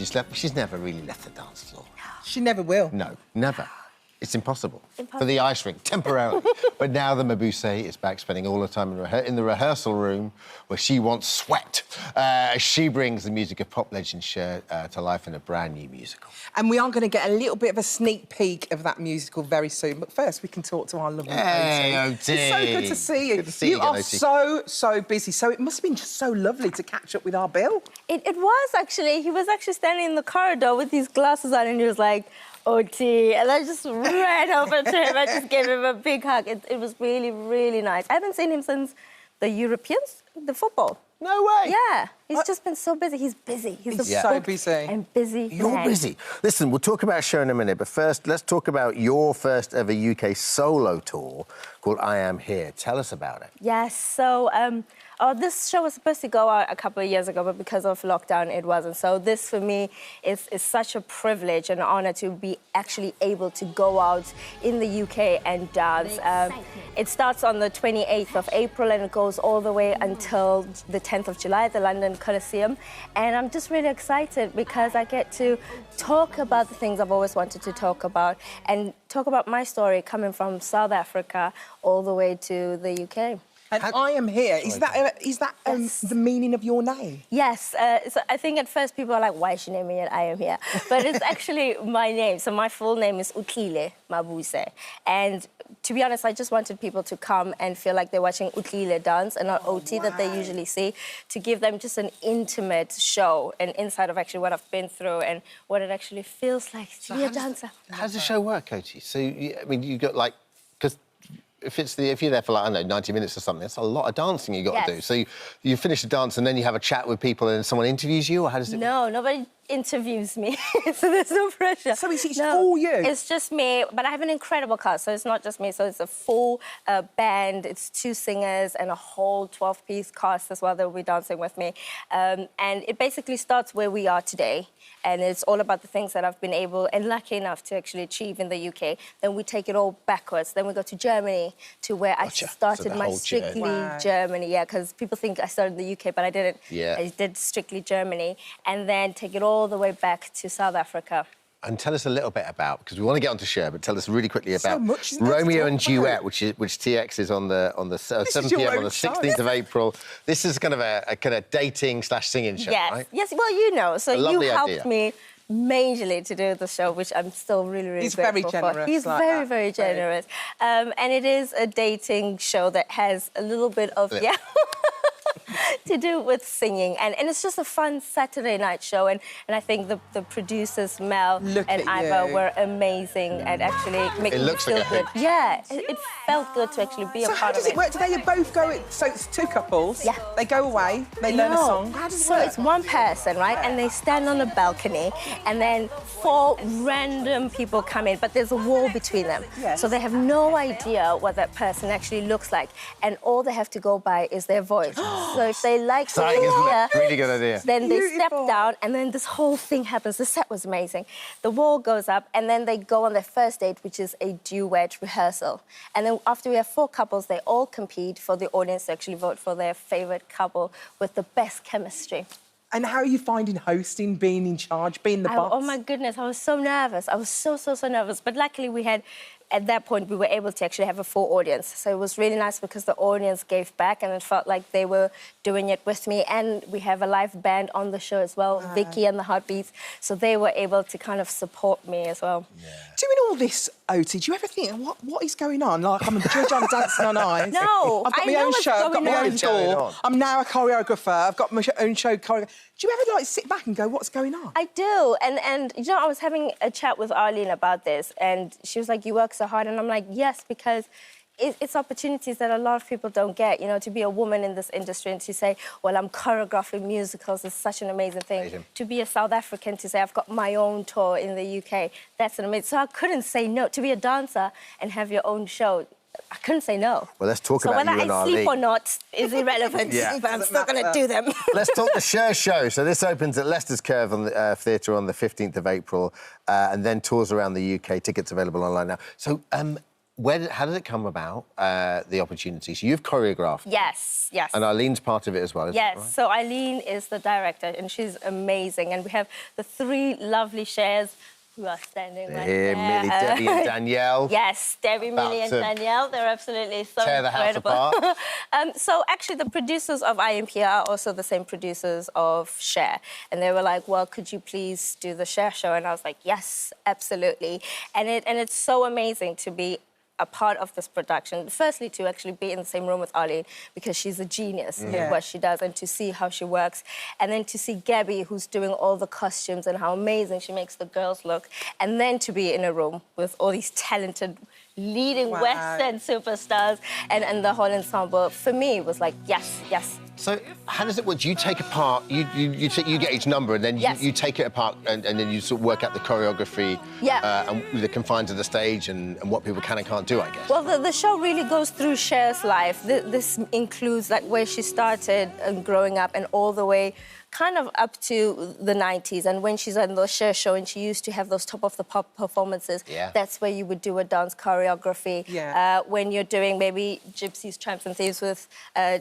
she's never really left the dance floor. She never will. No, never. It's impossible. For the ice rink, temporarily. But now the Mabuse is back, spending all the time in the rehearsal room where she wants sweat. She brings the music of pop legend Cher to life in a brand new musical. And we are going to get a little bit of a sneak peek of that musical very soon. But first, we can talk to our lovely Oti. Oti. It's so good to see you. Good to see you are again, so busy. So it must have been just so lovely to catch up with our Bill. It was, actually. He was actually standing in the corridor with his glasses on and he was like, Oti, and I just ran over to him. I just gave him a big hug. It was really, really nice. I haven't seen him since the Europeans, the football. No way. Yeah, he's just been so busy. He's busy. He's so busy. And busy. You're busy. Listen, we'll talk about Cher in a minute, but first, let's talk about your first ever UK solo tour called I Am Here. Tell us about it. Yes, so this show was supposed to go out a couple of years ago, but because of lockdown, it wasn't. So this, for me, is such a privilege and honour to be actually able to go out in the UK and dance. It starts on the 28th of April and it goes all the way until the 10th of July, the London Coliseum. And I'm just really excited because I get to talk about the things I've always wanted to talk about and talk about my story coming from South Africa all the way to the UK. And I Am Here, is that the meaning of your name? Yes. So I think at first people are like, why is she naming it I Am Here? But it's actually my name. So my full name is Oti Mabuse. And to be honest, I just wanted people to come and feel like they're watching Oti dance and not Oti that they usually see, to give them just an intimate show, an insight of actually what I've been through and what it actually feels like to be a dancer. How does the show work, Oti? So, I mean, you got, like... because if you're there for, like, I don't know, 90 minutes or something, that's a lot of dancing you got to do. So you finish the dance and then you have a chat with people and someone interviews you, or how does it work? No, nobody interviews me, so there's no pressure. So it's all you? It's just me, but I have an incredible cast, so it's not just me. So it's a full band, it's 2 singers and a whole 12-piece cast as well that will be dancing with me. And it basically starts where we are today. And it's all about the things that I've been able and lucky enough to actually achieve in the UK. Then we take it all backwards. Then we go to Germany, to where I started my Strictly Germany. Yeah, because people think I started in the UK, but I didn't. Yeah. I did Strictly Germany. And then take it all the way back to South Africa. And tell us a little bit about, because we want to get on to Cher, but tell us really quickly about much Romeo and Duet, which TX is on the 7 p.m. on the 16th of April. This is kind of a kind of dating/singing show, right? Yes, well, you know, so you helped idea. me majorly to do the show, which I'm still really, really grateful very generous. for. He's like very, that. very generous. And it is a dating show that has a little bit of, to do with singing. And it's just a fun Saturday night show. And I think the producers, Mel and Ivor, were amazing at actually making me feel good. Yeah, it felt good to actually be a part of it. So how does it work? Do they both go... So it's 2 couples? Yeah. They go away, they learn a song. How does it work? So it's one person, right? And they stand on a balcony and then 4 random people come in, but there's a wall between them. Yes. So they have no idea what that person actually looks like. And all they have to go by is their voice. So if they like the idea, really good idea. then they step down and then this whole thing happens. The set was amazing. The wall goes up and then they go on their first date, which is a duet rehearsal. And then after we have 4 couples, they all compete for the audience to actually vote for their favourite couple with the best chemistry. And how are you finding hosting, being in charge, being the boss? Oh, my goodness, I was so nervous. I was so nervous. But luckily we had... At that point, we were able to actually have a full audience. So it was really nice because the audience gave back and it felt like they were doing it with me. And we have a live band on the show as well, Vicky and the Heartbeats. So they were able to kind of support me as well. Yeah. Doing all this, Oti, do you ever think, what is going on? Like, I'm a judge on Dancing on Ice. No, I've got my own show, I've got my own tour. I'm now a choreographer, I've got my own show choreographer. Do you ever, like, sit back and go, what's going on? I do. And you know, I was having a chat with Arlene about this, and she was like, you work so hard. And I'm like, yes, because it's opportunities that a lot of people don't get, you know, to be a woman in this industry and to say, well, I'm choreographing musicals is such an amazing thing. To be a South African, to say I've got my own tour in the UK, that's an amazing... So I couldn't say no. To be a dancer and have your own show, I couldn't say no. Well, let's talk about you and Arlene. So whether I sleep or not is irrelevant, but I'm still going to do them. Let's talk the Cher Show. So this opens at Leicester's Curve on the Theatre on the 15th of April and then tours around the UK. Tickets available online now. So how did it come about, the opportunity? So you've choreographed. Yes, yes. And Eileen's part of it as well, isn't it? Yes, Right? so Arlene is the director, and she's amazing. And we have the 3 lovely Chers who are standing right Here, there. Millie, Debbie and Danielle. Yes, Debbie, Millie and Danielle. They're absolutely so tear the house incredible. apart. So actually the producers of IMP are also the same producers of Cher. And they were like, well, could you please do the Cher Show? And I was like, yes, absolutely. And it's so amazing to be a part of this production. Firstly, to actually be in the same room with Arlene, because she's a genius in what she does, and to see how she works. And then to see Gabby, who's doing all the costumes and how amazing she makes the girls look. And then to be in a room with all these talented leading Western superstars and the whole ensemble, for me, was like, yes, yes. So how does it work? Do you take apart, you get each number and then you take it apart and then you sort of work out the choreography and the confines of the stage and what people can and can't do, I guess? Well, the show really goes through Cher's life. This includes like where she started growing up and all the way kind of up to the 90s, and when she's on the Cher Show and she used to have those top of the pop performances, that's where you would do a dance choreography. When you're doing maybe Gypsies, Tramps and Thieves with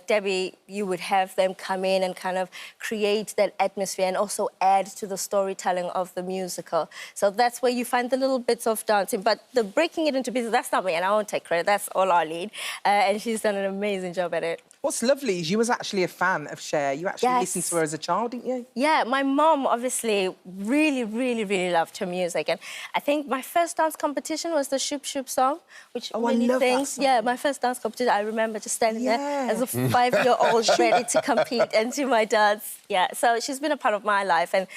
Debbie, you would have them come in and kind of create that atmosphere and also add to the storytelling of the musical. So that's where you find the little bits of dancing, but the breaking it into pieces, that's not me, and I won't take credit, that's all Arlene, and she's done an amazing job at it. What's lovely is you was actually a fan of Cher. You actually listened to her as a child, didn't you? Yeah, my mom obviously really, really, really loved her music. And I think my first dance competition was the Shoop Shoop song, which really sings. Yeah, my first dance competition, I remember just standing there as a 5-year-old ready to compete and do my dance. Yeah, so she's been a part of my life. And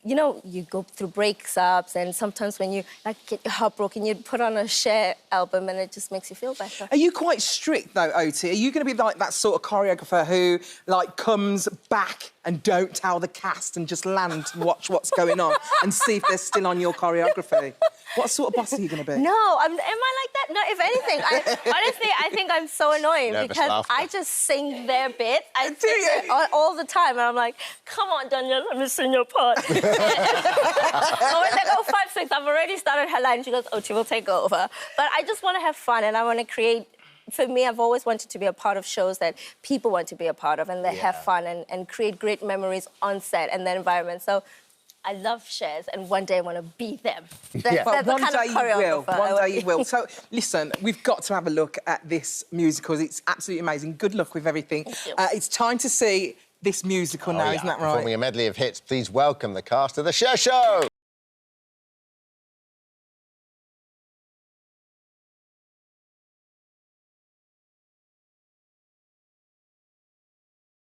you know, you go through breakups, and sometimes when you get your heart broken, you put on a Cher album and it just makes you feel better. Are you quite strict, though, Oti? Are you going to be like that sort of choreographer who, like, comes back and don't tell the cast and just land and watch what's going on and see if they're still on your choreography? What sort of boss are you going to be? No, am I like that? No, if anything, honestly, I think I'm so annoying because I just sing their bit. I sing it all the time, and I'm like, come on, Danielle, let me sing your part. So when they go 5, 6, I've already started her line. She goes, Oti will take over. But I just want to have fun, and I want to create. For me, I've always wanted to be a part of shows that people want to be a part of, and they have fun and create great memories on set and that environment. So I love Chers, and one day I want to be them. But one day you will. One day you will. So, listen, we've got to have a look at this musical. It's absolutely amazing. Good luck with everything. It's time to see this musical now, isn't that right? Performing a medley of hits, please welcome the cast of the Cher Show.